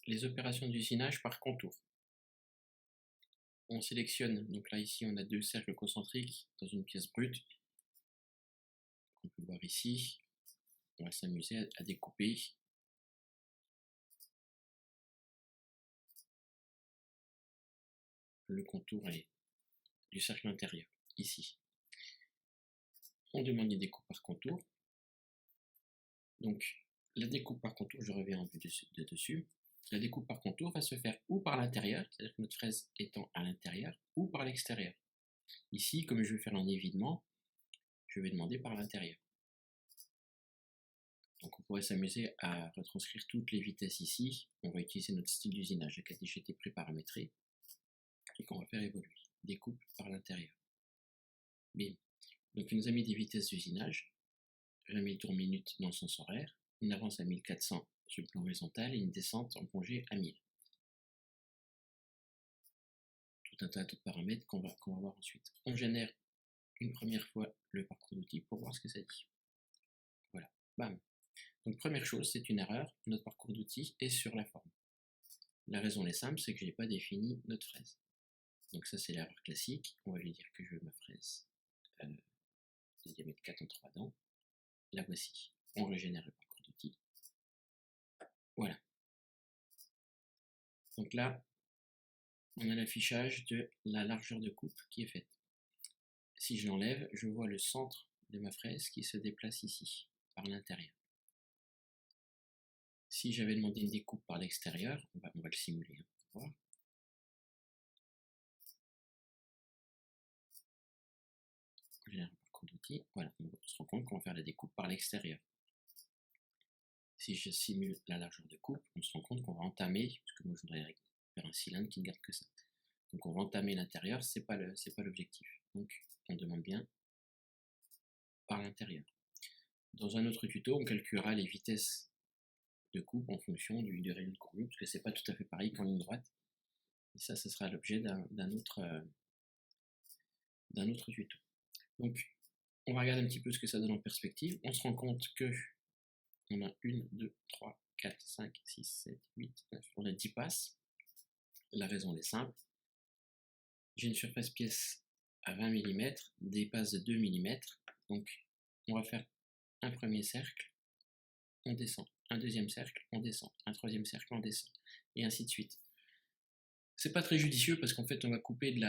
les opérations d'usinage par contour. On sélectionne, donc là ici on a deux cercles concentriques dans une pièce brute. On peut voir ici, on va s'amuser à découper le contour du cercle intérieur, ici. On demande une découpe par contour. Donc la découpe par contour, je reviens en vue de dessus. La découpe par contour va se faire ou par l'intérieur, c'est-à-dire que notre fraise étant à l'intérieur, ou par l'extérieur. Ici, comme je vais faire un évidement, je vais demander par l'intérieur. Donc on pourrait s'amuser à retranscrire toutes les vitesses ici. On va utiliser notre style d'usinage qui a déjà été préparamétré et qu'on va faire évoluer. Découpe par l'intérieur. Bim. Donc il nous a mis des vitesses d'usinage. J'ai mis le tour minute dans le sens horaire, une avance à 1400 sur le plan horizontal et une descente en plongée à 1000. Tout un tas de paramètres qu'on va voir ensuite. On génère une première fois le parcours d'outils pour voir ce que ça dit. Voilà, bam. Donc première chose, c'est une erreur, notre parcours d'outils est sur la forme. La raison est simple, c'est que je n'ai pas défini notre fraise. Donc ça c'est l'erreur classique, on va lui dire que je veux ma fraise de diamètre 4 en 3 dents. La voici, on régénère le parcours d'outils. Voilà. Donc là, on a l'affichage de la largeur de coupe qui est faite. Si je l'enlève, je vois le centre de ma fraise qui se déplace ici, par l'intérieur. Si j'avais demandé une découpe par l'extérieur, on va le simuler pour voir. On génère un parcours d'outils. Voilà, on se rend compte qu'on va faire la découpe par l'extérieur. Si je simule la largeur de coupe, on se rend compte qu'on va entamer, parce que moi je voudrais faire un cylindre qui ne garde que ça. Donc on va entamer l'intérieur, c'est pas l'objectif. Donc on demande bien par l'intérieur. Dans un autre tuto, on calculera les vitesses de coupe en fonction du rayon de courbure, parce que c'est pas tout à fait pareil qu'en ligne droite. Et ça, ce sera l'objet d'un autre tuto. Donc, on va regarder un petit peu ce que ça donne en perspective. On se rend compte que on a 1, 2, 3, 4, 5, 6, 7, 8, 9, on a 10 passes. La raison est simple. J'ai une surface pièce à 20 mm, des passes de 2 mm. Donc, on va faire un premier cercle, on descend. Un deuxième cercle, on descend. Un troisième cercle, on descend. Et ainsi de suite. C'est pas très judicieux parce qu'en fait, on va couper de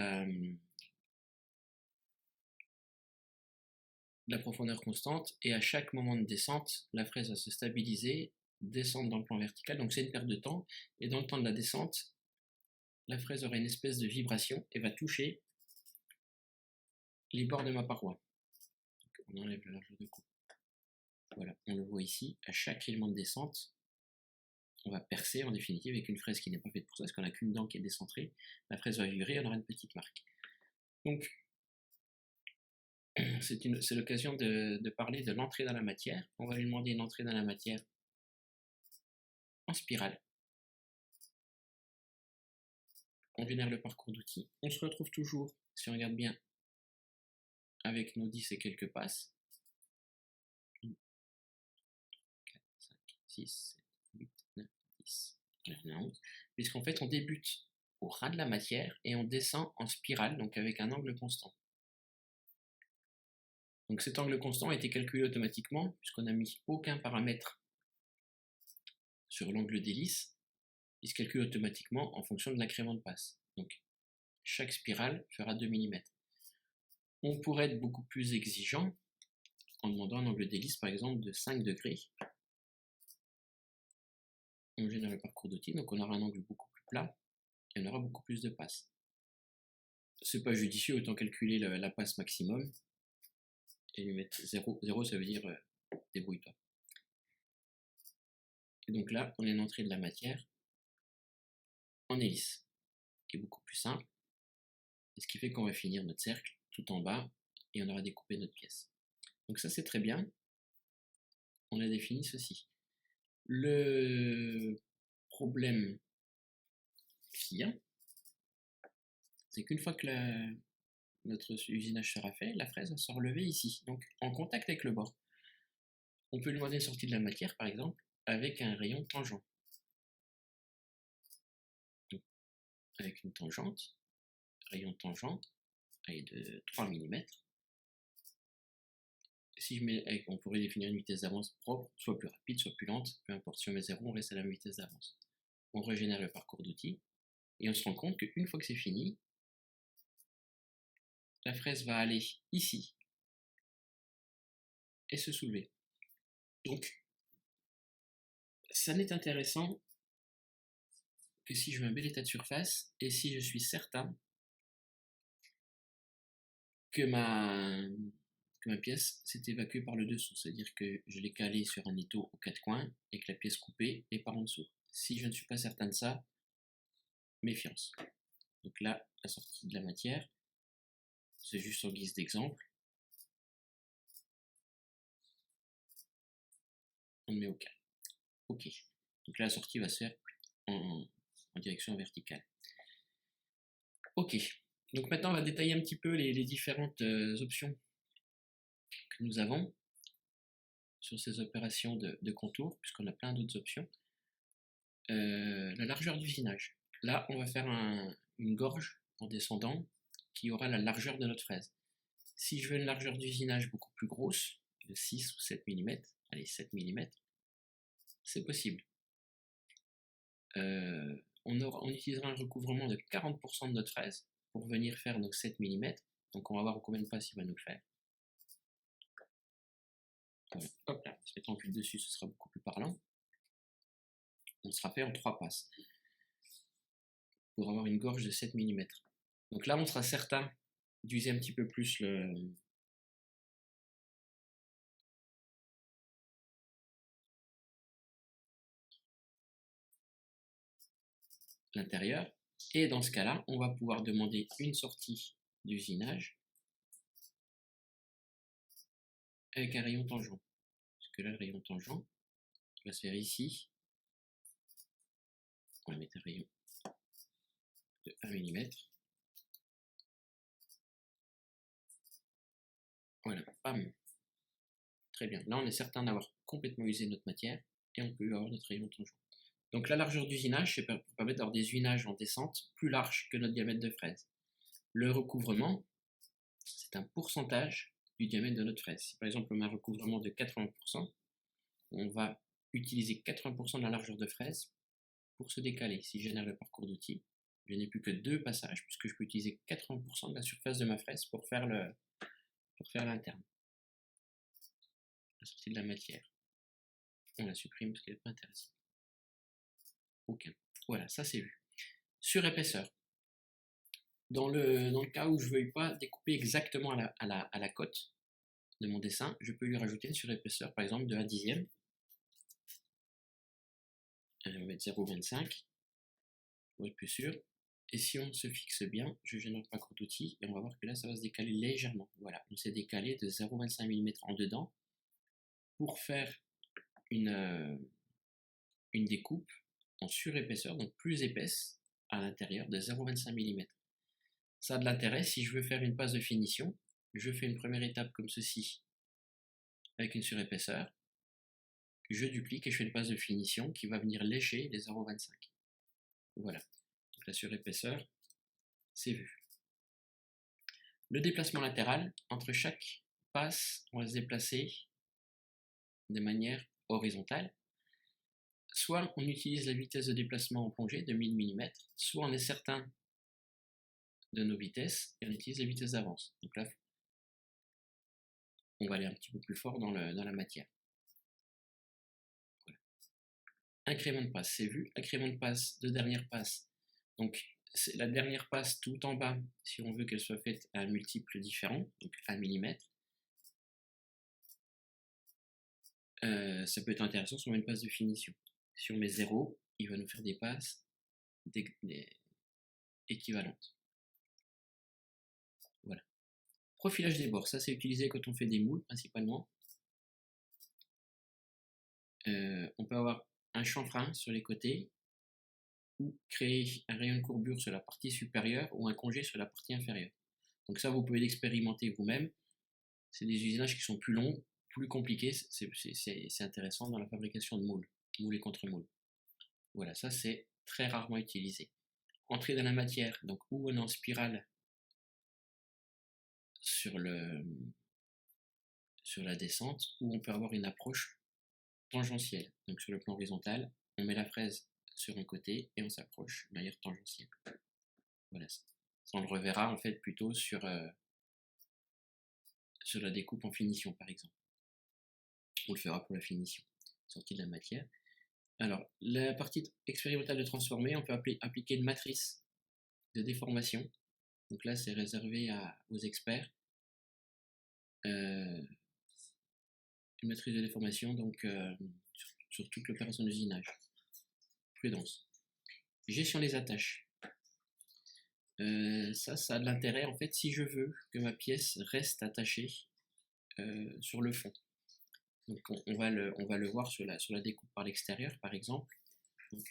la profondeur constante et à chaque moment de descente, la fraise va se stabiliser, descendre dans le plan vertical. Donc, c'est une perte de temps. Et dans le temps de la descente, la fraise aura une espèce de vibration et va toucher les bords de ma paroi. Donc, on enlève la largeur de coupe. Voilà, on le voit ici, à chaque élément de descente, on va percer en définitive avec une fraise qui n'est pas faite pour ça, parce qu'on n'a qu'une dent qui est décentrée. La fraise va vibrer, on aura une petite marque. Donc, c'est l'occasion de parler de l'entrée dans la matière. On va lui demander une entrée dans la matière en spirale. On génère le parcours d'outils. On se retrouve toujours, si on regarde bien, avec nos 10 et quelques passes. 1, 4, 5, 6, 7, 8, 9, 10, 11. Puisqu'en fait, on débute au ras de la matière et on descend en spirale, donc avec un angle constant. Donc cet angle constant a été calculé automatiquement, puisqu'on n'a mis aucun paramètre sur l'angle d'hélice. Il se calcule automatiquement en fonction de l'incrément de passe. Donc chaque spirale fera 2 mm. On pourrait être beaucoup plus exigeant en demandant un angle d'hélice par exemple de 5 degrés. On génère le parcours d'outil, donc on aura un angle beaucoup plus plat et on aura beaucoup plus de passes. C'est pas judicieux, autant calculer la passe maximum et lui mettre 0. 0 ça veut dire débrouille-toi. Et donc là, on a une entrée de la matière en hélice, qui est beaucoup plus simple, et ce qui fait qu'on va finir notre cercle tout en bas et on aura découpé notre pièce. Donc ça c'est très bien, on a défini ceci. Le problème qu'il y a, c'est qu'une fois que notre usinage sera fait, la fraise va se relever ici, donc en contact avec le bord. On peut lui demander une sortie de la matière par exemple avec un rayon tangent. avec une tangente, rayon tangent est de 3 mm. Si je mets, on pourrait définir une vitesse d'avance propre, soit plus rapide, soit plus lente, peu importe, si on met 0, on reste à la même vitesse d'avance. On régénère le parcours d'outils, et on se rend compte qu'une fois que c'est fini, la fraise va aller ici, et se soulever. Donc, ça n'est intéressant que si je mets un bel état de surface, et si je suis certain que ma pièce s'est évacuée par le dessous, c'est-à-dire que je l'ai calée sur un étau aux 4 coins et que la pièce coupée est par en dessous. Si je ne suis pas certain de ça, méfiance. Donc là, la sortie de la matière, c'est juste en guise d'exemple. On met au calme. Ok. Donc là, la sortie va se faire en direction verticale. Ok. Donc maintenant, on va détailler un petit peu les différentes options que nous avons sur ces opérations de contour, puisqu'on a plein d'autres options. La largeur d'usinage. Là, on va faire une gorge en descendant qui aura la largeur de notre fraise. Si je veux une largeur d'usinage beaucoup plus grosse, de 6 ou 7 mm, allez, 7 mm, c'est possible. On utilisera un recouvrement de 40% de notre fraise pour venir faire nos 7 mm. Donc on va voir combien de passes il va nous faire. Hop là, en se mettant en cul dessus, ce sera beaucoup plus parlant. On sera fait en 3 passes pour avoir une gorge de 7 mm. Donc là, on sera certain d'user un petit peu plus l'intérieur. Et dans ce cas-là, on va pouvoir demander une sortie d'usinage avec un rayon tangent. Parce que là, le rayon tangent va se faire ici. On va mettre un rayon de 1 mm. Voilà, bam. Très bien. Là, on est certain d'avoir complètement usé notre matière et on peut avoir notre rayon tangent. Donc la largeur d'usinage, c'est pour permettre d'avoir des usinages en descente plus larges que notre diamètre de fraise. Le recouvrement, c'est un pourcentage du diamètre de notre fraise. Si par exemple on a un recouvrement de 80%, on va utiliser 80% de la largeur de fraise pour se décaler. Si je génère le parcours d'outils, je n'ai plus que 2 passages puisque je peux utiliser 80% de la surface de ma fraise pour faire l'interne. La sortie de la matière. On la supprime parce qu'elle n'est pas intéressante. Aucun. Voilà, ça c'est vu. Sur épaisseur. Dans le cas où je ne veuille pas découper exactement à la cote de mon dessin, je peux lui rajouter une surépaisseur, par exemple de 1/10. On va mettre 0,25 pour être plus sûr. Et si on se fixe bien, je génère le parcours d'outils et on va voir que là, ça va se décaler légèrement. Voilà, on s'est décalé de 0,25 mm en dedans pour faire une découpe en surépaisseur, donc plus épaisse à l'intérieur de 0,25 mm. Ça a de l'intérêt si je veux faire une passe de finition. Je fais une première étape comme ceci avec une surépaisseur. Je duplique et je fais une passe de finition qui va venir lécher les 0,25. Voilà, donc la surépaisseur, c'est vu. Le déplacement latéral, entre chaque passe, on va se déplacer de manière horizontale. Soit on utilise la vitesse de déplacement en plongée de 1000 mm, soit on est certain de nos vitesses et on utilise la vitesse d'avance. Donc là, on va aller un petit peu plus fort dans la matière. Voilà. Incrément de passe, c'est vu. Incrément de passe de dernière passe. Donc c'est la dernière passe tout en bas, si on veut qu'elle soit faite à un multiple différent, donc 1 mm. Ça peut être intéressant si on met une passe de finition. Si on met 0, il va nous faire des passes équivalentes. Voilà. Profilage des bords, ça c'est utilisé quand on fait des moules principalement. On peut avoir un chanfrein sur les côtés ou créer un rayon de courbure sur la partie supérieure ou un congé sur la partie inférieure. Donc ça, vous pouvez l'expérimenter vous-même. C'est des usinages qui sont plus longs, plus compliqués. C'est intéressant dans la fabrication de moules et contre-moules. Voilà, ça c'est très rarement utilisé. entrer dans la matière, donc ou on est en spirale sur la descente, ou on peut avoir une approche tangentielle. Donc sur le plan horizontal, on met la fraise sur un côté et on s'approche de manière tangentielle. Voilà. Ça, on le reverra en fait plutôt sur la découpe en finition par exemple. On le fera pour la finition, sortie de la matière. Alors, la partie expérimentale de transformer, on peut appliquer une matrice de déformation. Donc là, c'est réservé aux experts. Une matrice de déformation, donc sur toute l'opération d'usinage. Prudence. Gestion des attaches. Ça a de l'intérêt en fait si je veux que ma pièce reste attachée sur le fond. Donc on va le voir sur la découpe par l'extérieur par exemple. Donc,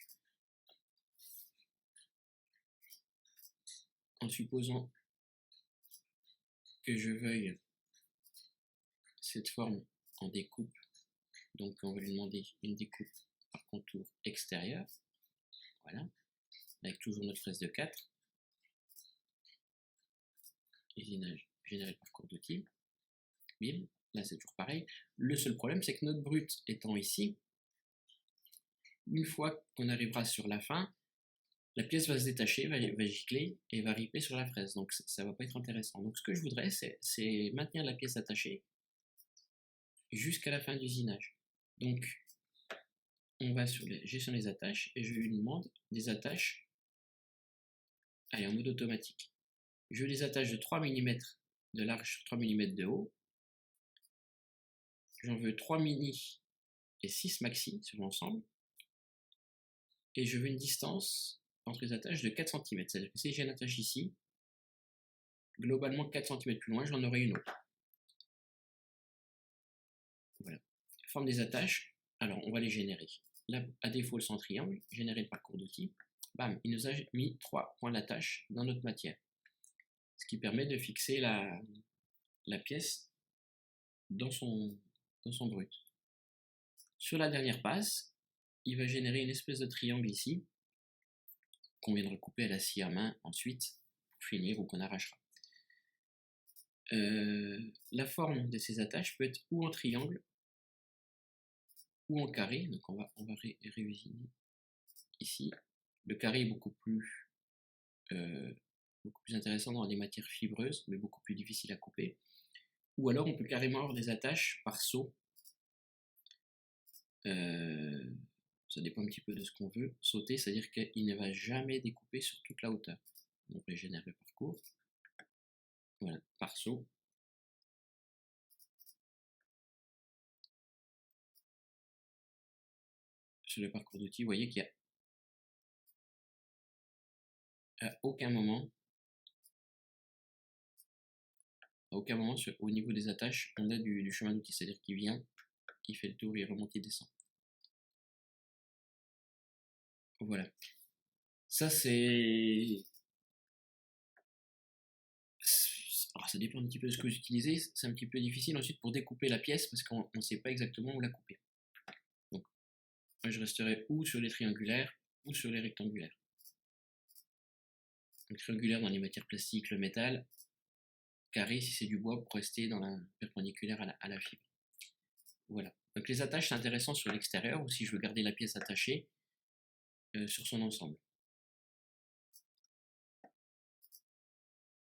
en supposant que je veuille cette forme en découpe, donc on va lui demander une découpe par contour extérieur, voilà, avec toujours notre fraise de 4, usinage généré par cours d'outil, bim, là c'est toujours pareil. Le seul problème c'est que notre brut étant ici, une fois qu'on arrivera sur la fin, la pièce va se détacher, va gicler et va riper sur la fraise, donc ça va pas être intéressant. Donc ce que je voudrais c'est maintenir la pièce attachée jusqu'à la fin de l'usinage. Donc on va sur la gestion des attaches et je lui demande des attaches en mode automatique. Je les attache de 3 mm de large sur 3 mm de haut. J'en veux 3 mini et 6 maxi sur l'ensemble. Et je veux une distance entre les attaches de 4 cm. C'est-à-dire que si j'ai une attache ici, globalement 4 cm plus loin, j'en aurai une autre. Voilà. Forme des attaches, alors on va les générer. Là, à défaut, le centre triangle, générer le parcours d'outil. Bam, il nous a mis 3 points d'attache dans notre matière. Ce qui permet de fixer la pièce dans son brut. Sur la dernière passe, il va générer une espèce de triangle ici, qu'on viendra couper à la scie à main ensuite, pour finir, ou qu'on arrachera. La forme de ces attaches peut être ou en triangle, ou en carré, donc on va réusiner ici. Le carré est beaucoup plus intéressant dans les matières fibreuses, mais beaucoup plus difficile à couper. Ou alors on peut carrément avoir des attaches par saut. Ça dépend un petit peu de ce qu'on veut. Sauter, c'est-à-dire qu'il ne va jamais découper sur toute la hauteur. Donc on régénère le parcours. Voilà, par saut. Sur le parcours d'outils, vous voyez qu'il y a à aucun moment au niveau des attaches, on a du chemin d'outil, c'est-à-dire qu'il vient, il fait le tour, il remonte, il descend. Voilà. Ça c'est... Alors ça dépend un petit peu de ce que vous utilisez, c'est un petit peu difficile ensuite pour découper la pièce parce qu'on ne sait pas exactement où la couper. Donc moi je resterai ou sur les triangulaires ou sur les rectangulaires. Donc triangulaire dans les matières plastiques, le métal, carré si c'est du bois pour rester dans la perpendiculaire à la fibre. Voilà. Donc les attaches c'est intéressant sur l'extérieur ou si je veux garder la pièce attachée sur son ensemble.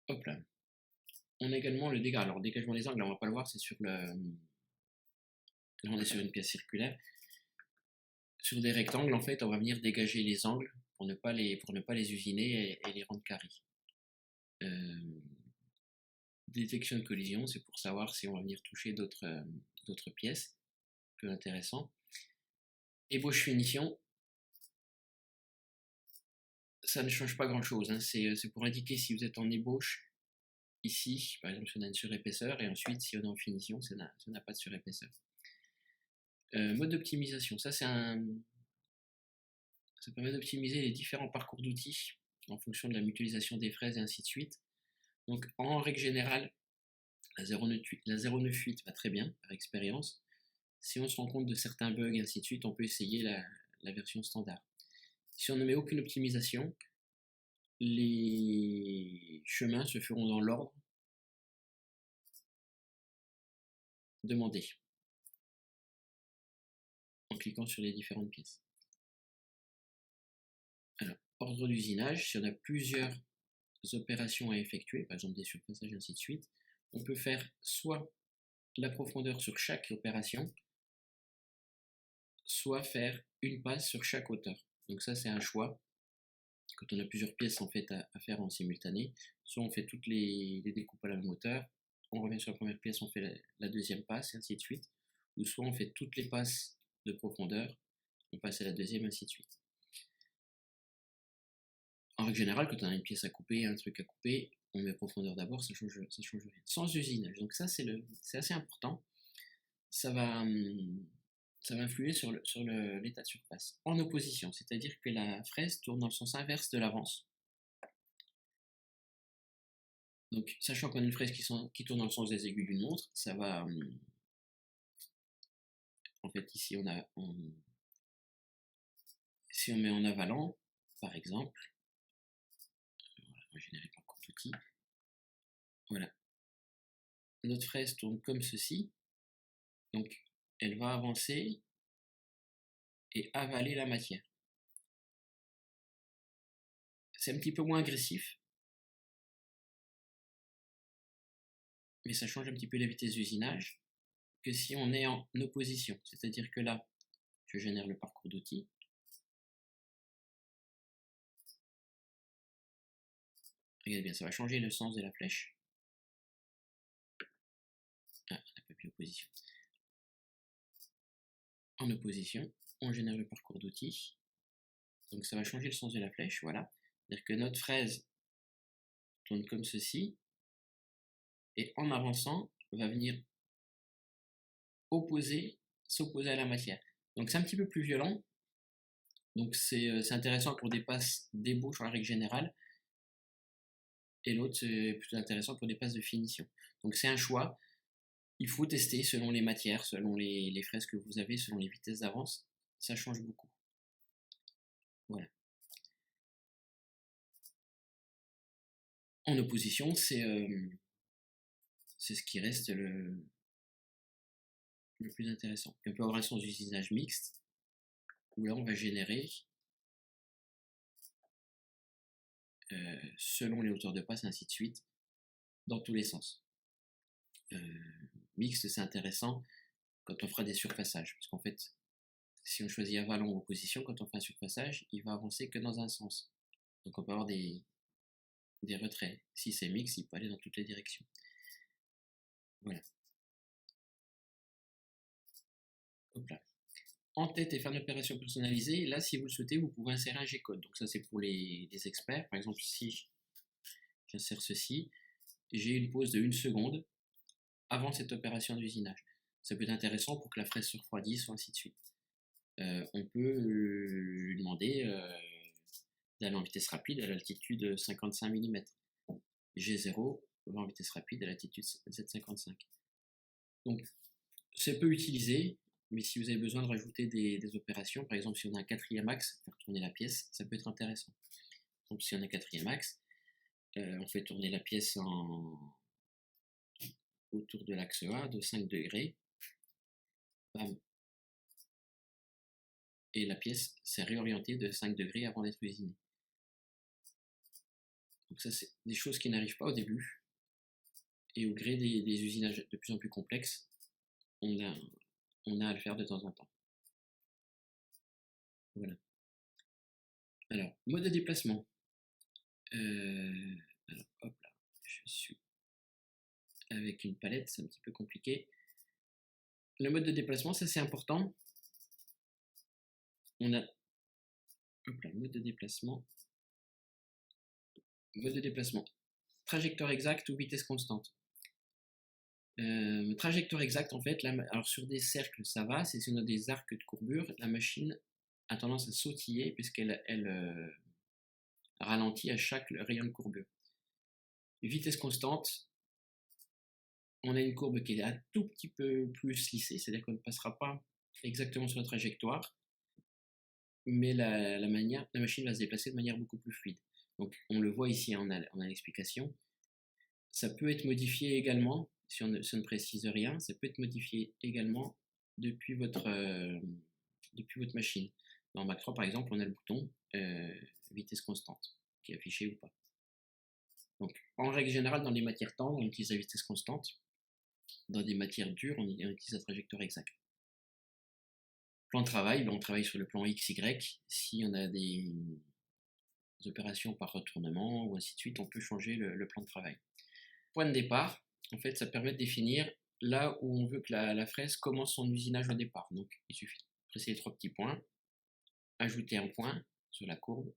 Hop là. On a également le dégagement. Alors, le dégagement des angles, là, on va pas le voir, c'est sur le. Là, on est sur une pièce circulaire. Sur des rectangles, en fait, on va venir dégager les angles pour ne pas les usiner et les rendre carrés. Détection de collision, c'est pour savoir si on va venir toucher d'autres pièces. Peu intéressant. Ébauche finition. Ça ne change pas grand chose. Hein. C'est pour indiquer si vous êtes en ébauche. Ici, par exemple, si on a une surépaisseur, et ensuite, si on est en finition, ça n'a pas de surépaisseur. Mode d'optimisation, ça permet d'optimiser les différents parcours d'outils en fonction de la mutualisation des fraises et ainsi de suite. Donc en règle générale, la 098 va très bien par expérience. Si on se rend compte de certains bugs et ainsi de suite, on peut essayer la version standard. Si on ne met aucune optimisation, les chemins se feront dans l'ordre demandé, en cliquant sur les différentes pièces. Alors, ordre d'usinage, si on a plusieurs opérations à effectuer, par exemple des surpassages et ainsi de suite, on peut faire soit la profondeur sur chaque opération, soit faire une passe sur chaque hauteur. Donc ça, c'est un choix. Quand on a plusieurs pièces en fait à faire en simultané, soit on fait toutes les découpes à la même hauteur, on revient sur la première pièce, on fait la deuxième passe, et ainsi de suite. Ou soit on fait toutes les passes de profondeur, on passe à la deuxième, ainsi de suite. En règle générale, quand on a une pièce à couper, un truc à couper, on met profondeur d'abord, ça change rien. Sans usinage. Donc ça, c'est assez important. Ça va influer sur l'état de surface. En opposition, c'est-à-dire que la fraise tourne dans le sens inverse de l'avance. Donc, sachant qu'on a une fraise qui tourne dans le sens des aiguilles d'une montre, ça va... en fait, ici, si on met en avalant, par exemple, on va générer par contre outil. Voilà. Notre fraise tourne comme ceci. Donc, elle va avancer et avaler la matière. C'est un petit peu moins agressif, mais ça change un petit peu la vitesse d'usinage que si on est en opposition. C'est-à-dire que là, je génère le parcours d'outils. Regardez bien, ça va changer le sens de la flèche. Ah, on n'a pas mis opposition. En opposition, on génère le parcours d'outils. Donc ça va changer le sens de la flèche, voilà. C'est-à-dire que notre fraise tourne comme ceci, et en avançant, va venir s'opposer à la matière. Donc c'est un petit peu plus violent. Donc c'est intéressant pour des passes d'ébauche en règle générale. Et l'autre, c'est plutôt intéressant pour des passes de finition. Donc c'est un choix. Il faut tester selon les matières, selon les fraises que vous avez, selon les vitesses d'avance. Ça change beaucoup. Voilà. En opposition, c'est ce qui reste le plus intéressant. On peut avoir un sens d'usinage mixte, où là on va générer selon les hauteurs de passe, ainsi de suite, dans tous les sens. Mixte, c'est intéressant quand on fera des surpassages, parce qu'en fait, si on choisit avalant ou opposition, quand on fait un surpassage, il va avancer que dans un sens. Donc on peut avoir des retraits. Si c'est mixte, il peut aller dans toutes les directions. Voilà. Hop là. En tête et faire une opération personnalisée, là, si vous le souhaitez, vous pouvez insérer un G-code. Donc ça, c'est pour les experts. Par exemple, si j'insère ceci, j'ai une pause de 1 seconde avant cette opération d'usinage. Ça peut être intéressant pour que la fraise se refroidisse ou ainsi de suite. On peut lui demander d'aller en vitesse rapide à l'altitude 55 mm. G0 va en vitesse rapide à l'altitude 755. Donc, c'est peu utilisé, mais si vous avez besoin de rajouter des opérations, par exemple si on a un 4e axe, faire tourner la pièce, ça peut être intéressant. Donc si on a un 4e axe, on fait tourner la pièce autour de l'axe A de 5 degrés. Bam. Et la pièce s'est réorientée de 5 degrés avant d'être usinée. Donc ça, c'est des choses qui n'arrivent pas au début. Et au gré des usinages de plus en plus complexes, on a à le faire de temps en temps. Voilà. Alors, mode de déplacement. Alors, hop là, je suis avec une palette, c'est un petit peu compliqué. Le mode de déplacement, ça c'est important. On a, hop là, mode de déplacement. Mode de déplacement. Trajectoire exacte ou vitesse constante. Trajectoire exacte, en fait, alors sur des cercles, ça va. Si on a des arcs de courbure, la machine a tendance à sautiller puisqu'elle ralentit à chaque rayon de courbure. Vitesse constante, on a une courbe qui est un tout petit peu plus lissée, c'est-à-dire qu'on ne passera pas exactement sur la trajectoire, mais la machine va se déplacer de manière beaucoup plus fluide. Donc on le voit ici en a l'explication. Ça peut être modifié également, si on ne précise rien, ça peut être modifié également depuis votre machine. Dans Mac 3 par exemple, on a le bouton vitesse constante qui est affiché ou pas. Donc en règle générale, dans les matières tendres, on utilise la vitesse constante. Dans des matières dures, on utilise la trajectoire exacte. Plan de travail, on travaille sur le plan X, Y. Si on a des opérations par retournement ou ainsi de suite, on peut changer le plan de travail. Point de départ, en fait, ça permet de définir là où on veut que la fraise commence son usinage au départ. Donc, il suffit de presser les 3 petits points, ajouter un point sur la courbe.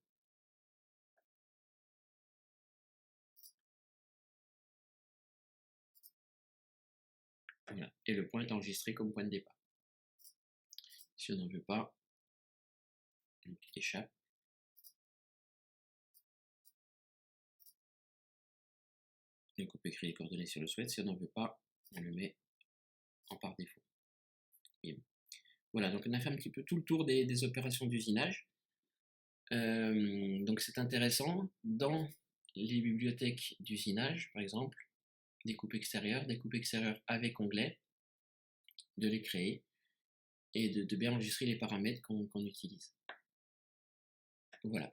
Voilà. Et le point est enregistré comme point de départ. Si on n'en veut pas, une petite échappe. Et on peut écrire les coordonnées sur le souhait. Si on n'en veut pas, on le met en par défaut. Et voilà, donc on a fait un petit peu tout le tour des opérations d'usinage. Donc c'est intéressant, dans les bibliothèques d'usinage, par exemple, découpe extérieure avec onglet, de les créer et de bien enregistrer les paramètres qu'on utilise. Voilà.